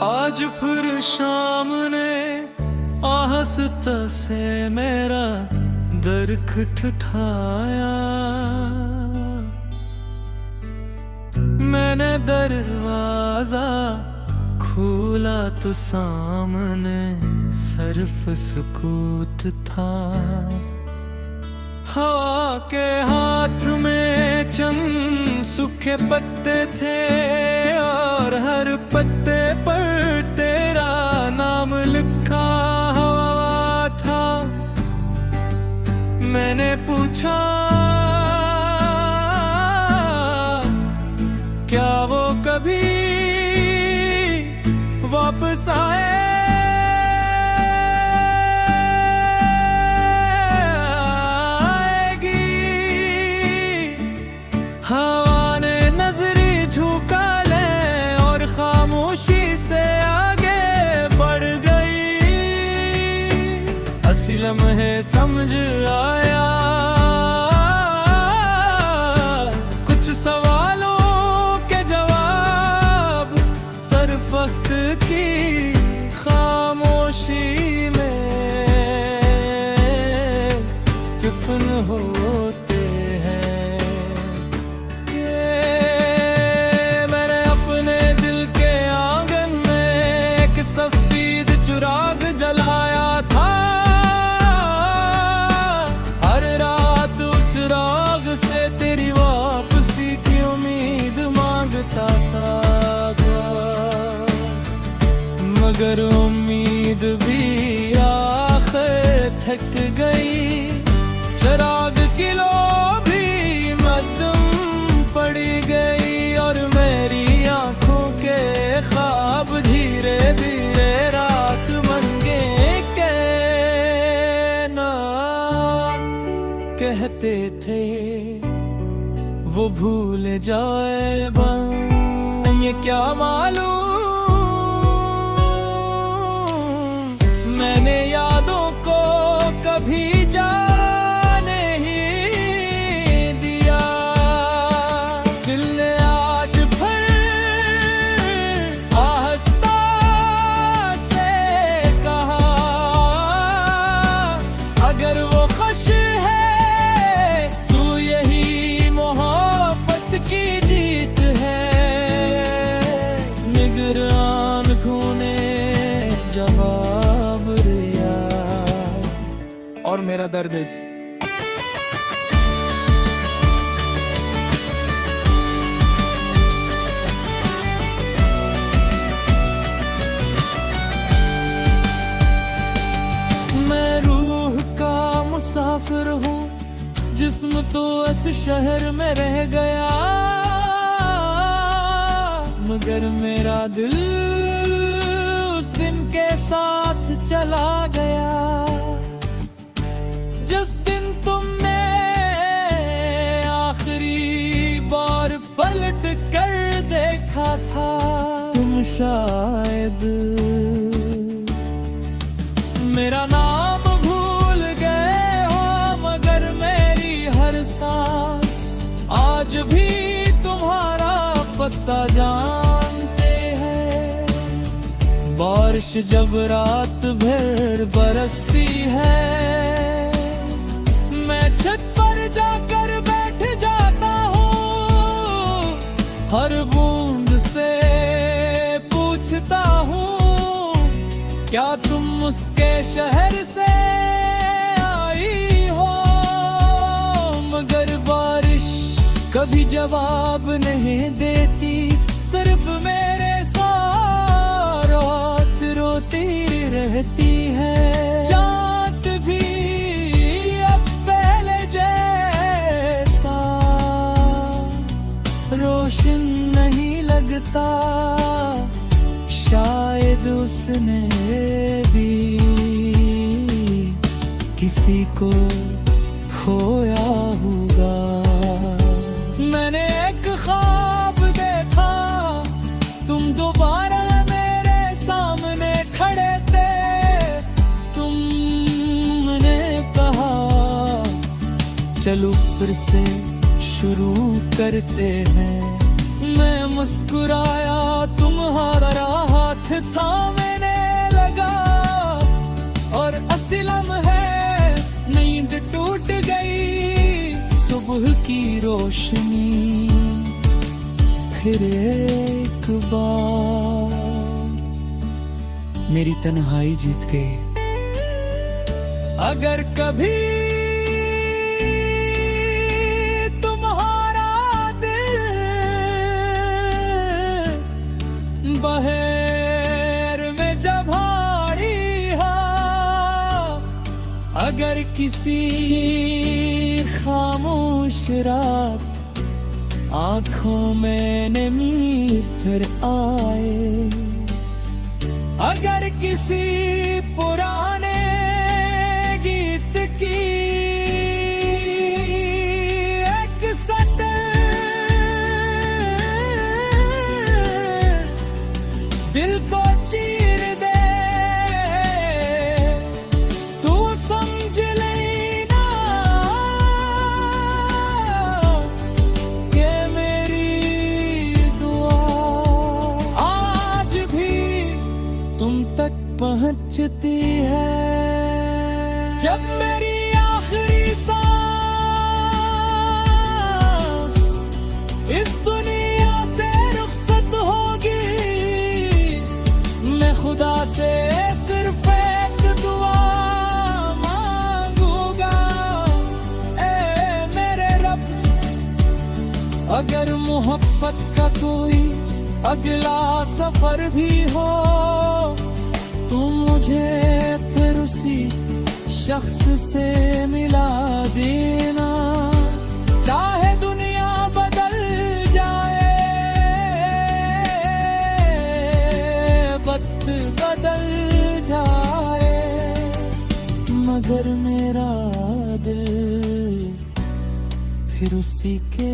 आज फिर शाम ने आहस्ता से मेरा दर खटखटाया। मैंने दरवाजा खोला तो सामने सिर्फ सुकूत था। हवा के हाथ में चंद सूखे पत्ते थे और हर पत्ते पर तेरा नाम लिखा हुआ था। मैंने पूछा क्या वो कभी वापस आएगी? हवा ने नजरी झुका ले और खामोशी से आगे बढ़ गई। असली लम्हे समझ आया, कुछ सवालों के जवाब सिर्फ वक्त की खामोशी में दफन होते हैं। मैंने अपने दिल के आंगन में एक सफेद चिराग जलाया था। हर रात उस राग से तेरी वापसी की उम्मीद मांगता था, मगर उम्मीद भी आखिर थक गई। चिराग की लो भी मध्यम पड़ी गई और मेरी आंखों के ख्वाब धीरे धीरे रात बन गए। कहना कहते थे वो भूल जाए बन, ये क्या मालूम मैंने यादों को कभी जाने ही दिया। दिल ने आज फिर आहिस्ता से कहा, अगर वो खुश है तो यही मोहब्बत की जीत है। निगरान खूने जवाब दिया और मेरा दर्द मैं रूह का मुसाफिर हूँ, जिस्म तो इस शहर में रह गया, मगर मेरा दिल उस दिन के साथ चला गया जिस दिन तुमने आखिरी बार पलट कर देखा था। तुम शायद मेरा नाम भूल गए हो, मगर मेरी हर सांस आज भी तुम्हारा पता जानते हैं। बारिश जब रात भर बरसती है, मैं छत पर जाकर बैठ जाता हूँ। हर बूंद से पूछता हूँ क्या तुम उसके शहर से आई हो, मगर बारिश कभी जवाब नहीं देती, सिर्फ मेरे साथ रोती रहती है। चाँद भी अब पहले जैसा रोशन नहीं लगता, शायद उसने भी किसी को खोया होगा। मैंने एक ख्वाब देखा, तुम दोबारा मेरे सामने खड़े थे। तुमने कहा चलो फिर से शुरू करते हैं। मैं मुस्कुराया, तुम्हारा हाथ हाथ थामने लगा और असलम है नींद टूट गई। सुबह की रोशनी फिर एक बार मेरी तन्हाई जीत गई। अगर कभी तुम्हारा दिल बहर में जब भारी हो, अगर किसी खामोश रात आंखों में नमी फिर आए, अगर किसी पुराने गीत की एक सतर दिल को चीर दे, तू समझ लेना कि मेरी दुआ आज भी तुम तक पहुंचती है। जब मेरी आखिरी सांस इस दुनिया से रुखसत होगी, मैं खुदा से सिर्फ एक दुआ मांगूंगा, ए मेरे रब, अगर मोहब्बत का कोई अगला सफर भी हो तू मुझे फिर उसी शख्स से मिला देना। चाहे दुनिया बदल जाए, वक्त बदल जाए, मगर मेरा दिल फिर उसी के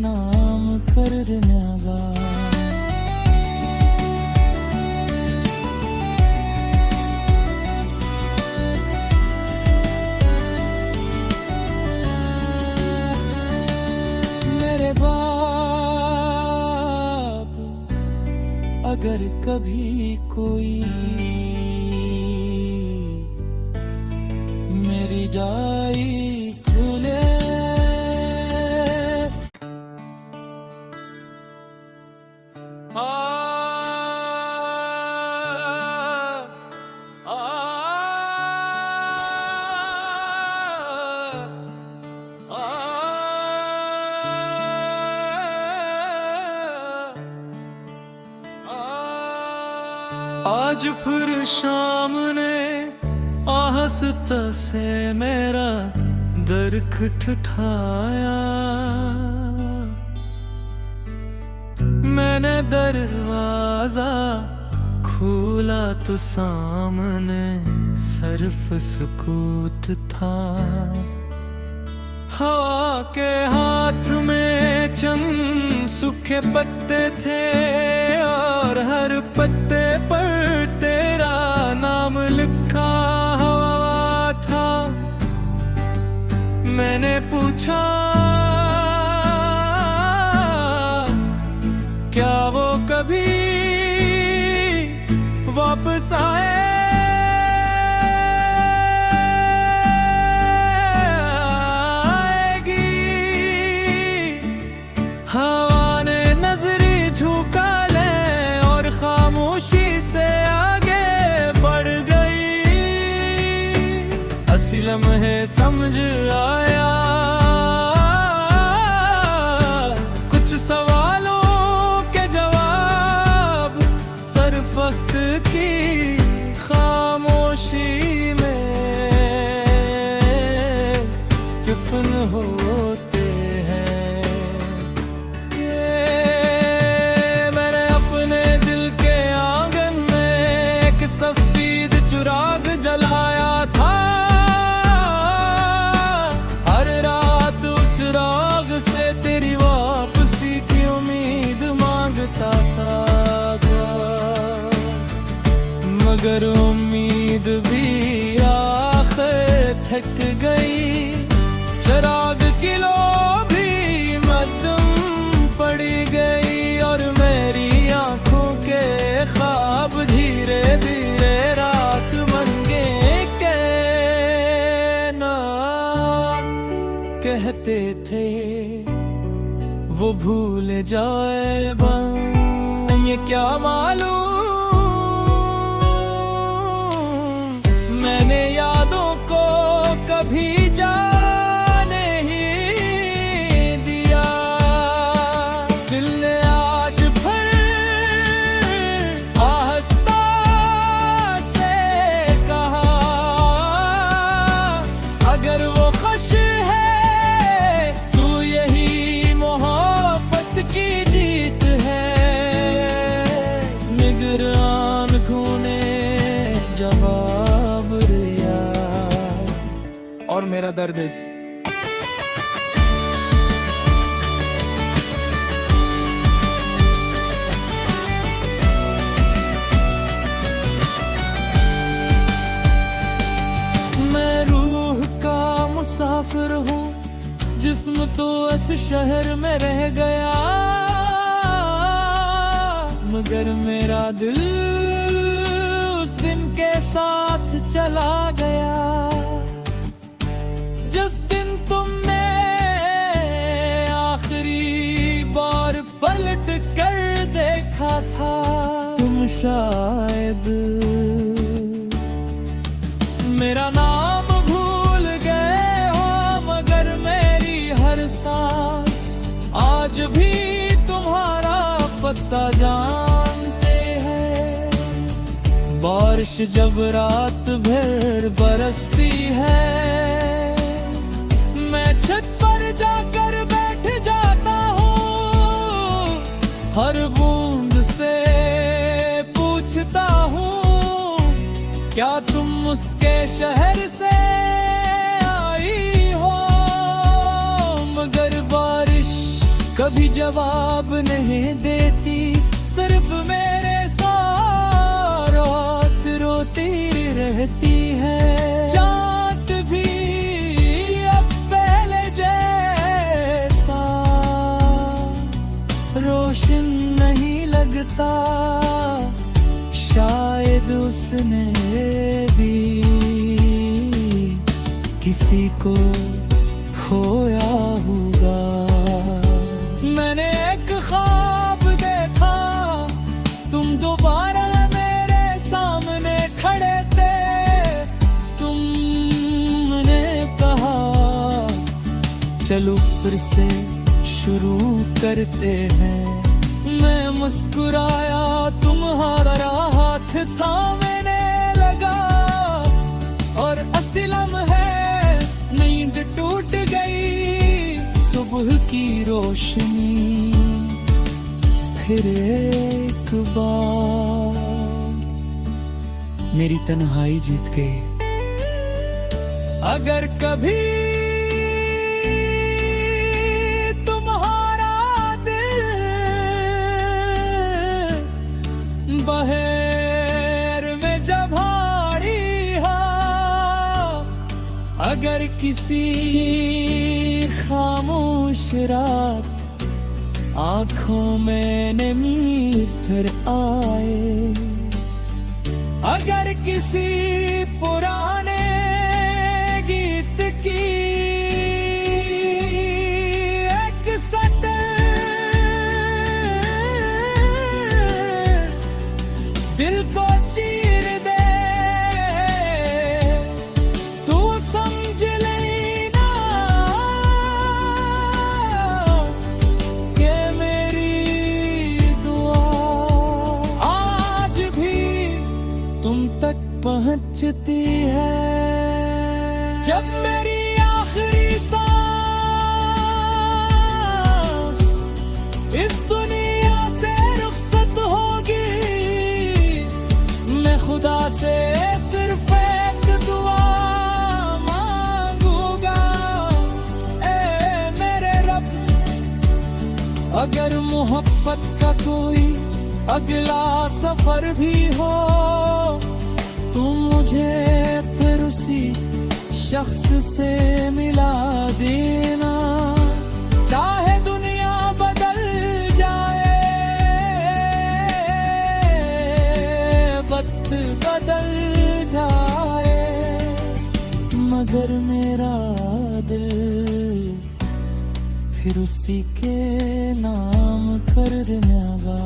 नाम करनेगा। बाप अगर कभी कोई मेरी जाई खुले, आज फिर शाम ने आहस्ता से मेरा दर खटखटाया, मैंने दरवाजा खोला तो सामने सिर्फ सुकूत था। हवा के हाथ में चंद सूखे पत्ते थे और हर पत्ते पर तेरा नाम लिखा हुआ था। मैंने पूछा क्या वो कभी वापस आएगी? हवा ने नजरी झुका ले और खामोशी से आगे बढ़ गई। असली लम्हे समझ आया कुछ सवालों के जवाब सिर्फ वक्त की खामोशी में दफन होते हैं। मैंने अपने दिल के आंगन में एक सफेद चिराग जलाया था। हर रात उस राग से तेरी वापसी की उम्मीद मांगता था, मगर उम्मीद भी आखिर थक गई। चिराग की लो भी मध्यम पड़ गई और मेरी आंखों के ख्वाब वो भूल जाए बस। ये क्या मालूम मैंने यादों को कभी जाने ही दिया। दिल ने आज भर आहिस्ता से कहा, अगर वो खुश है तू यही मोहब्बत की जीत है। निगरान खूने जवाब दिया और मेरा दर्द मैं रूह का मुसाफिर हूँ, जिस्म तो इस शहर में रह गया, मगर मेरा दिल उस दिन के साथ चला गया जिस दिन तुमने आखिरी बार पलट कर देखा था। तुम शायद मेरा नाम भूल गए हो, मगर मेरी हर सांस आज भी तुम्हारा पता जानते हैं। बारिश जब रात भर बरसती है, मैं छत पर जाकर बैठ जाता हूँ, हर बूंद से पूछता हूँ, क्या तुम उसके शहर से आई हो? मगर बारिश कभी जवाब नहीं देती, सिर्फ मेरे साथ रोती रहती है। चाँद भी अब पहले जैसा रोशन नहीं लगता, शायद उसने भी किसी को खोया होगा। मैंने एक ख्वाब देखा, तुम दोबारा मेरे सामने खड़े थे। तुमने कहा चलो फिर से शुरू करते हैं। मैं मुस्कुराया, तुम्हारा हाथ थामने लगा और असलम है नींद टूट गई। सुबह की रोशनी फिर एक बार मेरी तन्हाई जीत गई। अगर कभी बहर में जब भारी हो, अगर किसी खामोश रात आंखों में नींद आए, अगर किसी पुराने गीत की एक सतर दिल को चीर दे, तू समझ लेना कि मेरी दुआ आज भी तुम तक पहुंचती है। जब मेरी आखिरी सांस इस दुनिया से रुखसत होगी, मैं खुदा से सिर्फ एक दुआ मांगूंगा, ए मेरे रब, अगर मोहब्बत का कोई अगला सफर भी हो, तुम मुझे फिर उसी शख्स से मिला देना। चाहे दुनिया बदल जाए, वक्त बदल जाए, मगर मेरा दिल फिर उसी के नाम कर देगा।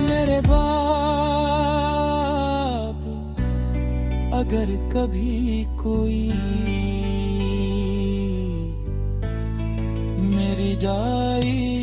मेरे बाप अगर कभी कोई मेरी जाई